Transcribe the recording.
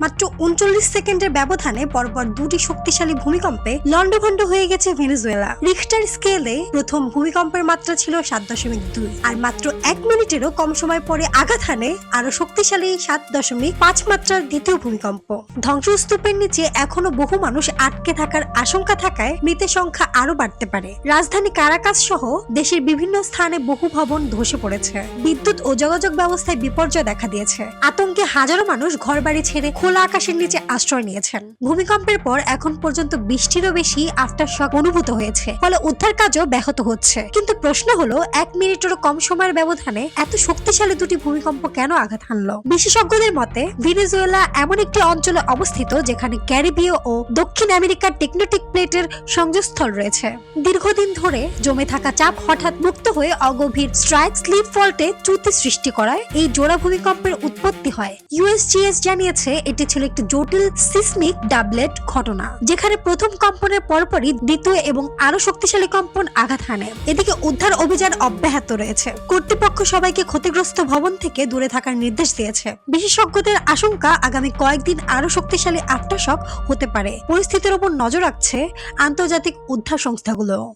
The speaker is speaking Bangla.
মাত্র ৩৯ সেকেন্ডের ব্যবধানে পরপর দুটি শক্তিশালী ভূমিকম্পে লন্ডভন্ড হয়ে গেছে ভেনেজুয়েলা। রিখটার স্কেলে প্রথম ভূমিকম্পের মাত্রা ছিল ৭.২ আর মাত্র ১ মিনিটেরও কম সময় পরে আঘাত হানে আরো শক্তিশালী ৭.৫ মাত্রার দ্বিতীয় ভূমিকম্প। ধ্বংসস্তূপের নিচে এখনো বহু মানুষ আটকে থাকার আশঙ্কা থাকায় মৃতের সংখ্যা আরো বাড়তে পারে। রাজধানী কারাকাস সহ দেশের বিভিন্ন স্থানে বহু ভবন ধসে পড়েছে। বিদ্যুৎ ও যোগাযোগ ব্যবস্থায় বিপর্যয় দেখা দিয়েছে। আতঙ্কে হাজারো মানুষ ঘরবাড়ি ছেড়ে খোলা আকাশের নিচে আশ্রয় নিয়েছেন। ভূমিকম্পের পর এখন পর্যন্ত ২০টিরও বেশি আফটার শক অনুভূত হয়েছে, ফলে উদ্ধার কাজও ব্যাহত হচ্ছে। কিন্তু প্রশ্ন হলো, ১ মিনিটেরও কম সময়ের ব্যবধানে এত শক্তিশালী দুটি ভূমিকম্প কেন আঘাত হানলো? বিশেষজ্ঞদের মতে, ভেনেজুয়েলা এমন একটি অঞ্চলে অবস্থিত যেখানে ক্যারিবীয় ও দক্ষিণ আমেরিকার টেকটোনিক প্লেটের সংযোগস্থল রয়েছে। দীর্ঘদিন ধরে জমে থাকা চাপ হঠাৎ মুক্ত হয়ে অগভীর স্ট্রাইক স্লিপ ফল্টে চ্যুতি সৃষ্টি করায় এই জোড়া ভূমিকম্পের উৎপত্তি হয়। ইউএসজিএস জানিয়েছে এটি ছিল একটি জটিল সিসমিক ডাবলেট ঘটনা, যেখানে প্রথম কম্পনের পরপরই দ্বিতীয় এবং আরো শক্তিশালী কম্পন আঘাত হানে। এদিকে উদ্ধার অভিযান অব্যাহত রয়েছে। কর্তৃপক্ষ সবাইকে ক্ষতিগ্রস্ত ভবন থেকে দূরে থাকার নির্দেশ দিয়েছে। বিশেষজ্ঞদের আশঙ্কা, আগামী কয়েকদিন আরো শক্তিশালী আফটারশক হতে পারে। পরিস্থিতির উপর নজর রাখছে আন্তর্জাতিক উদ্ধার সংস্থাগুলো।